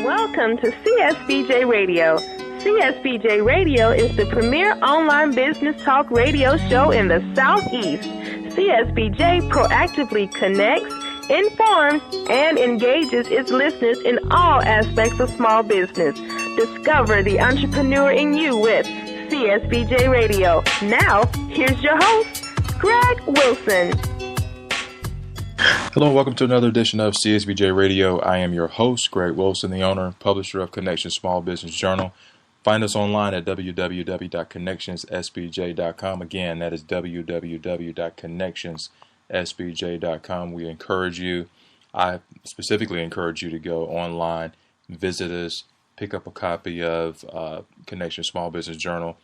Welcome to CSBJ Radio. CSBJ Radio is the premier online business talk radio show in the Southeast. CSBJ proactively connects, informs, and engages its listeners in all aspects of small business. Discover the entrepreneur in you with CSBJ Radio. Now, here's your host, Greg Wilson. Hello and welcome to another edition of CSBJ Radio. I am your host, Greg Wilson, the owner and publisher of Connections Small Business Journal. Find us online at www.connectionssbj.com. Again, that is www.connectionssbj.com. We encourage you, I specifically encourage you to go online, visit us, pick up a copy of Connections Small Business Journal.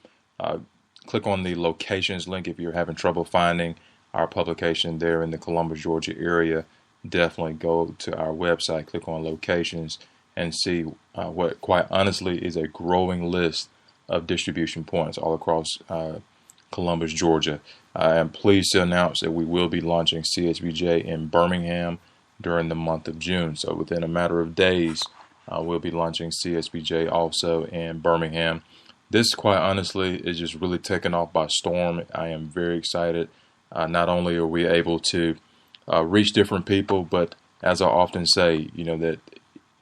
Click on the locations link if you're having trouble finding our publication there in the Columbus, Georgia area. Definitely go to our website, click on locations, and see what quite honestly is a growing list of distribution points all across Columbus, Georgia. I am pleased to announce that we will be launching CSBJ in Birmingham during the month of June. So within a matter of days, we'll be launching CSBJ also in Birmingham. This quite honestly is just really taken off by storm. I am very excited. Not only are we able to reach different people, but as I often say, that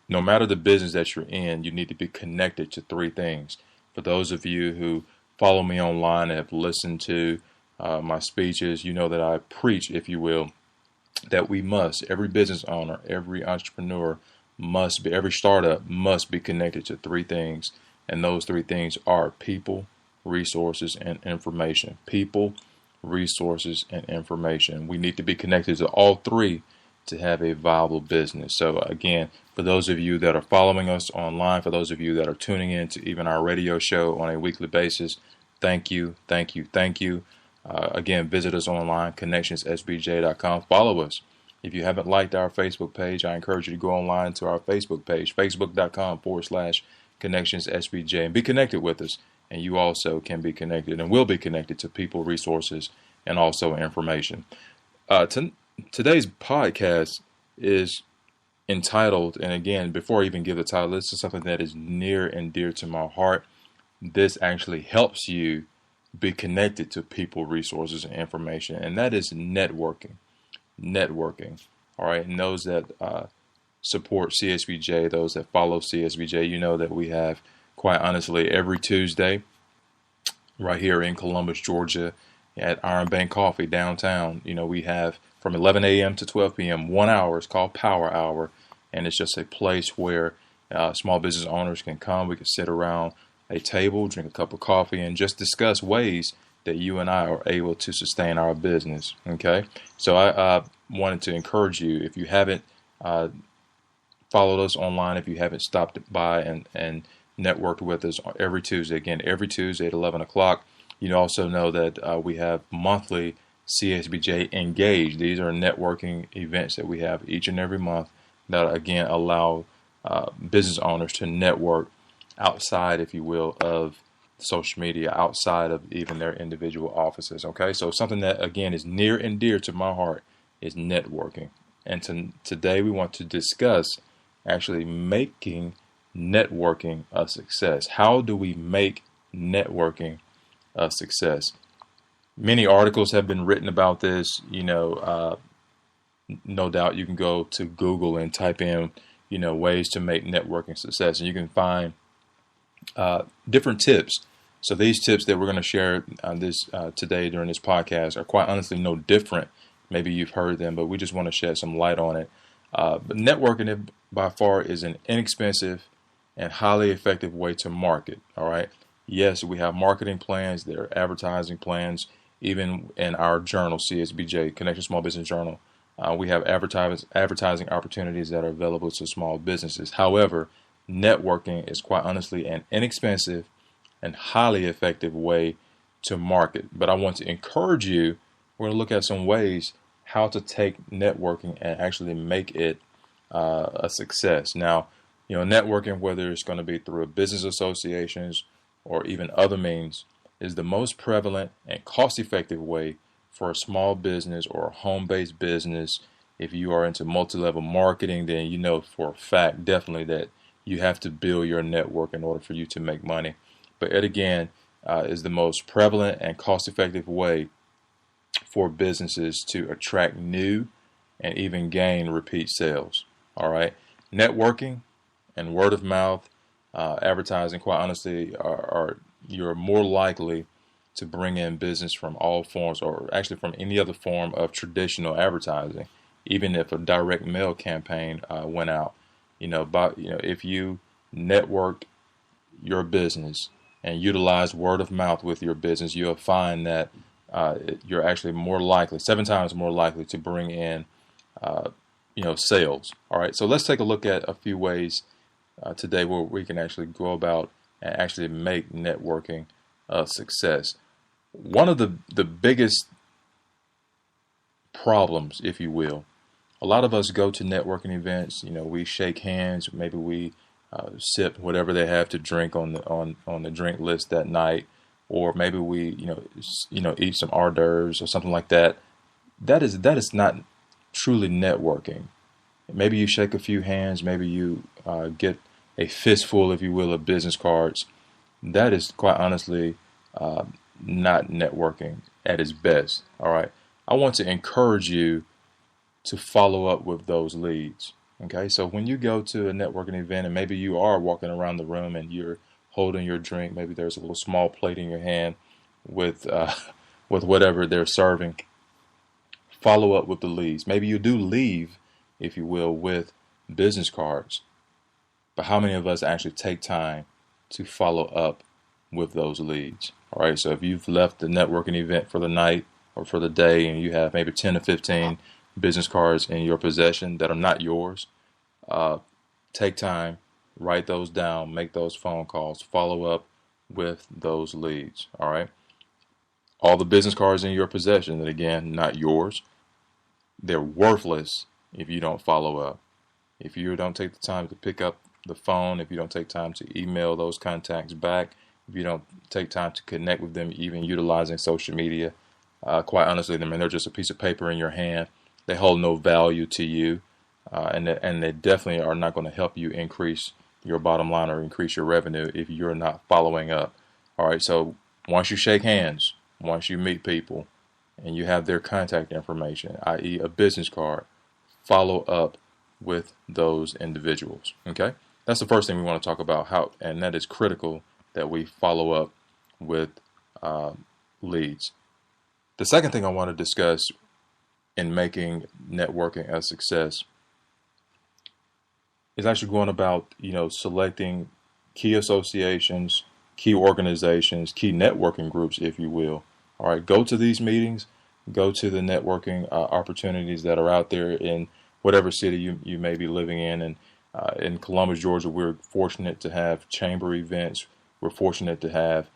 no matter the business that you're in, you need to be connected to three things. For those of you who follow me online and have listened to my speeches, you know that I preach, if you will, that every business owner, every entrepreneur every startup must be connected to three things. And those three things are people, resources, and information. People, resources, and information. We need to be connected to all three to have a viable business. So again, for those of you that are following us online, for those of you that are tuning in to even our radio show on a weekly basis, thank you. Again, visit us online, connectionssbj.com. Follow us. If you haven't liked our Facebook page, I encourage you to go online to our Facebook page, facebook.com/connectionssbj, and be connected with us. And you also can be connected and will be connected to people, resources, and also information. Today's podcast is entitled, and again, before I even give the title, this is something that is near and dear to my heart. This actually helps you be connected to people, resources, and information, and that is networking. All right, and those that support CSBJ, those that follow CSBJ, you know that we have, quite honestly, every Tuesday right here in Columbus, Georgia at Iron Bank Coffee downtown, we have from 11 a.m. to 12 p.m. 1 hour. It's called Power Hour, and it's just a place where small business owners can come. We can sit around a table, drink a cup of coffee, and just discuss ways that you and I are able to sustain our business. Okay, so I wanted to encourage you, if you haven't followed us online, if you haven't stopped by and networked with us every Tuesday. Again, every Tuesday at 11 o'clock. You also know that we have monthly CSBJ Engage. These are networking events that we have each and every month that, again, allow business owners to network outside, if you will, of social media, outside of even their individual offices. Okay, so something that, again, is near and dear to my heart is networking. And today we want to discuss actually making networking a success. How do we make networking a success? Many articles have been written about this. No doubt you can go to Google and type in, ways to make networking success, and you can find different tips. So these tips that we're going to share today during this podcast are quite honestly no different. Maybe you've heard them, but we just want to shed some light on it. But networking by far is an inexpensive and highly effective way to market. All right. Yes, we have marketing plans. There are advertising plans. Even in our journal, CSBJ, Connection Small Business Journal, we have advertising opportunities that are available to small businesses. However, networking is quite honestly an inexpensive and highly effective way to market. But I want to encourage you, we're going to look at some ways how to take networking and actually make it a success. Now, networking, whether it's going to be through business associations or even other means, is the most prevalent and cost-effective way for a small business or a home-based business. If you are into multi-level marketing, then you know for a fact definitely that you have to build your network in order for you to make money. But it again is the most prevalent and cost-effective way for businesses to attract new and even gain repeat sales. All right, networking and word of mouth advertising, quite honestly, are you're more likely to bring in business from all forms, or actually from any other form of traditional advertising. Even if a direct mail campaign went out, if you network your business and utilize word of mouth with your business, you'll find that you're actually more likely, 7 times more likely, to bring in sales. All right, so let's take a look at a few ways today where we can actually go about and actually make networking a success. One of the biggest problems, if you will, a lot of us go to networking events. We shake hands, maybe we sip whatever they have to drink on the drink list that night, or maybe we eat some hors d'oeuvres or something like that. That is not truly networking. Maybe you shake a few hands, maybe you get a fistful, if you will, of business cards. That is quite honestly not networking at its best. All right, I want to encourage you to follow up with those leads. Okay, so when you go to a networking event and maybe you are walking around the room and you're holding your drink, maybe there's a little small plate in your hand with whatever they're serving, follow up with the leads. Maybe you do leave, if you will, with business cards, but how many of us actually take time to follow up with those leads? All right, so if you've left the networking event for the night or for the day and you have maybe 10 to 15 business cards in your possession that are not yours, take time, write those down, make those phone calls, follow up with those leads. All right, all the business cards in your possession that, again, not yours, they're worthless if you don't follow up. If you don't take the time to pick up the phone, if you don't take time to email those contacts back, if you don't take time to connect with them, even utilizing social media, quite honestly, they're just a piece of paper in your hand. They hold no value to you, and they definitely are not going to help you increase your bottom line or increase your revenue if you're not following up. All right, so once you shake hands, once you meet people, and you have their contact information, i.e. a business card, follow up with those individuals. Okay, that's the first thing we want to talk about, how, and that is critical that we follow up with leads. The second thing I want to discuss in making networking a success is actually going about, selecting key associations, key organizations, key networking groups, if you will. All right, go to these meetings, go to the networking opportunities that are out there in whatever city you may be living in. And in Columbus, Georgia, we're fortunate to have chamber events. We're fortunate to have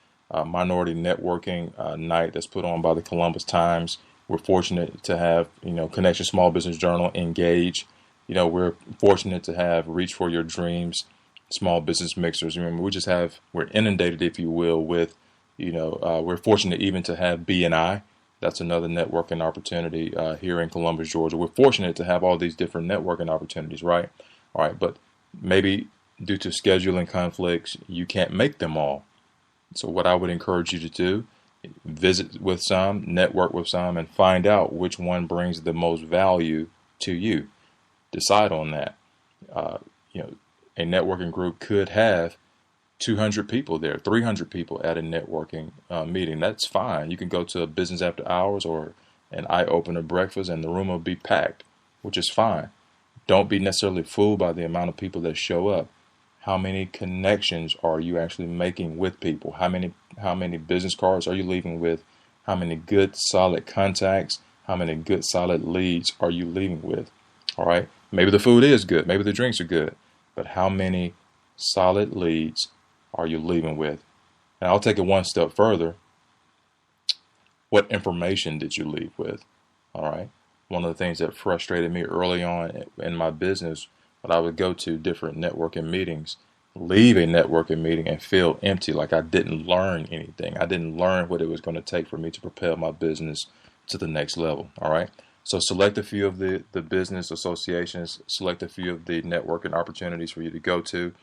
minority networking night that's put on by the Columbus Times. We're fortunate to have, Connection Small Business Journal engage. We're fortunate to have Reach for Your Dreams, small business mixers. Remember, we're inundated, if you will, with, we're fortunate even to have B&I. That's another networking opportunity here in Columbus, Georgia. We're fortunate to have all these different networking opportunities, right? All right, but maybe due to scheduling conflicts, you can't make them all. So what I would encourage you to do, visit with some, network with some, and find out which one brings the most value to you. Decide on that. A networking group could have 200 people there, 300 people at a networking meeting. That's fine. You can go to a business after hours or an eye-opener breakfast and the room will be packed, which is fine. Don't be necessarily fooled by the amount of people that show up. How many connections are you actually making with people? How many business cards are you leaving with? How many good, solid contacts? How many good, solid leads are you leaving with? All right. Maybe the food is good. Maybe the drinks are good. But how many solid leads are you leaving with? And I'll take it one step further. What information did you leave with? All right. One of the things that frustrated me early on in my business, when I would go to different networking meetings, leave a networking meeting and feel empty, like I didn't learn anything. I didn't learn what it was going to take for me to propel my business to the next level. All right. So select a few of the business associations, select a few of the networking opportunities for you to go to.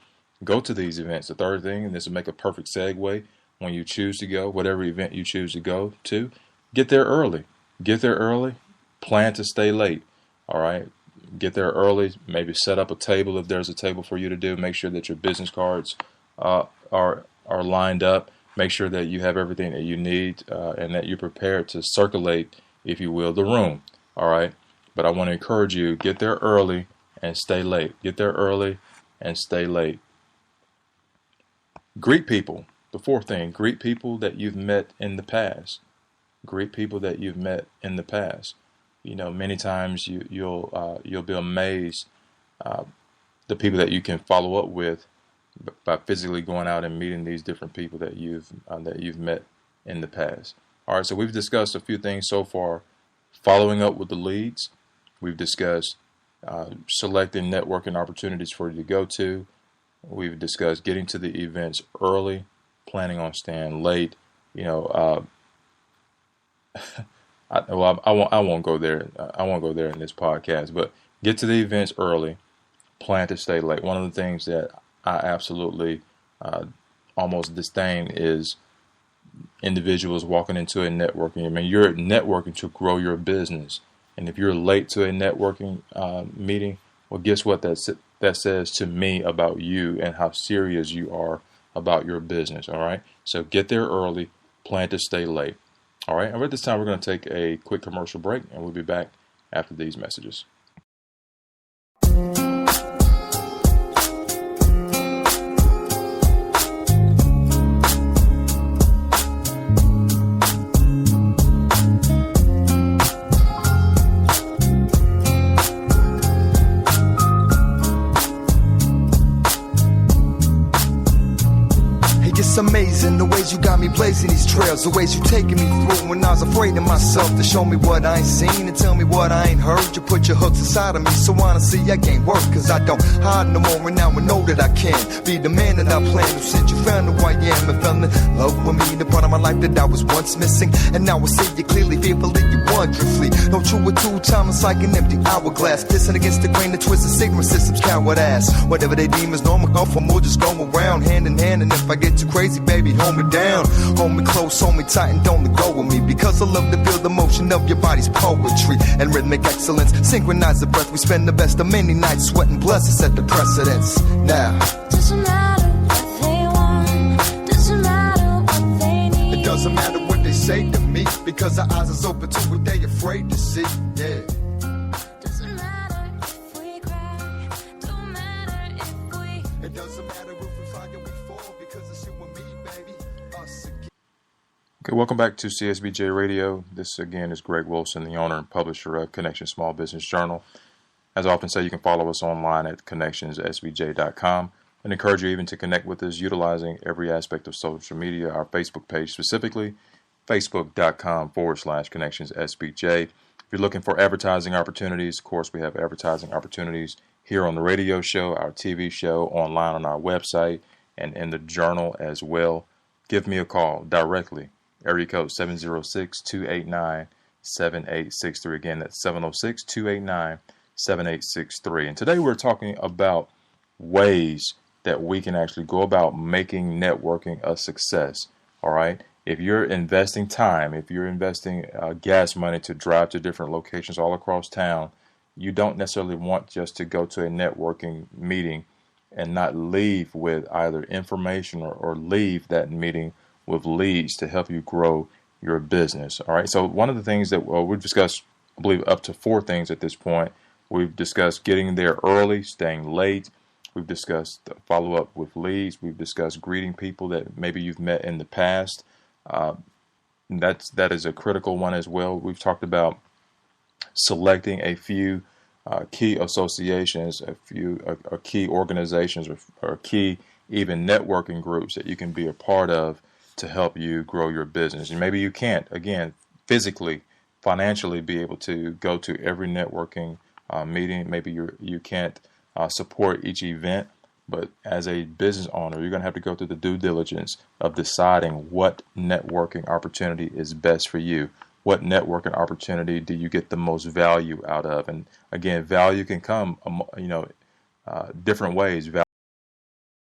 go to these events. The third thing, and this will make a perfect segue, when you choose to go, whatever event you choose to go to, get there early. Get there early. Plan to stay late. All right. Get there early. Maybe set up a table if there's a table for you to do. Make sure that your business cards are lined up. Make sure that you have everything that you need and that you're prepared to circulate, if you will, the room. All right. But I want to encourage you, get there early and stay late. Get there early and stay late. Greet people. The fourth thing, greet people that you've met in the past. Greet people that you've met in the past. You know, many times you'll be amazed the people that you can follow up with by physically going out and meeting these different people that you've met in the past. All right, so we've discussed a few things so far. Following up with the leads. We've discussed selecting networking opportunities for you to go to. We've discussed getting to the events early, planning on staying late. You know, I won't go there. I won't go there in this podcast. But get to the events early, plan to stay late. One of the things that I absolutely almost disdain is individuals walking into a networking. I mean, you're networking to grow your business, and if you're late to a networking meeting, well, guess what that says to me about you and how serious you are about your business. All right, so get there early, plan to stay late. All right, and at this time we're going to take a quick commercial break, and we'll be back after these messages. It's amazing the ways you got me blazing these trails, the ways you taking me through when I was afraid of myself, to show me what I ain't seen and tell me what I ain't heard. You put your hooks inside of me, so honestly I can't work, cause I don't hide no more, and now I know that I can be the man that I planned. Since you found who I am and fell in love with me, the part of my life that I was once missing, and now I see you clearly, fearfully you wonderfully. No true or two time, it's like an empty hourglass, pissing against the grain, the twisted sigma systems, coward ass. Whatever they deem as normal, go for more, just go around hand in hand, and if I get too crazy, baby, hold me down, hold me close, hold me tight, and don't let go of me, because I love to feel the motion of your body's poetry and rhythmic excellence. Synchronize the breath, we spend the best of many nights sweating, bless us at the precedence. Now doesn't matter what they want, doesn't matter what they need. It doesn't matter what they say to me, because our eyes is open to what they afraid to see. Yeah. Doesn't matter if we cry, don't matter if we. It doesn't matter if we fly or we fall, because it's you and me, baby, us again. Okay, welcome back to CSBJ Radio. This again is Greg Wilson, the owner and publisher of Connection Small Business Journal. As I often say, you can follow us online at connectionsSBJ.com, and encourage you even to connect with us utilizing every aspect of social media, our Facebook page specifically, facebook.com/connectionsSBJ. If you're looking for advertising opportunities, of course, we have advertising opportunities here on the radio show, our TV show, online on our website, and in the journal as well. Give me a call directly. Area code 706-289-7863. Again, that's 706-289-7863. And today we're talking about ways that we can actually go about making networking a success. All right. If you're investing time, if you're investing gas money to drive to different locations all across town, you don't necessarily want just to go to a networking meeting and not leave with either information or leave that meeting with leads to help you grow your business. All right. So one of the things that we've discussed, I believe up to 4 things at this point. We've discussed getting there early, staying late. We've discussed follow up with leads. We've discussed greeting people that maybe you've met in the past. That is a critical one as well. We've talked about selecting a few key associations, a few key organizations, or key even networking groups that you can be a part of to help you grow your business. And maybe you can't, again, physically, financially be able to go to every networking meeting. Maybe you can't support each event, but as a business owner, you're going to have to go through the due diligence of deciding what networking opportunity is best for you. What networking opportunity do you get the most value out of? And again, value can come, different ways.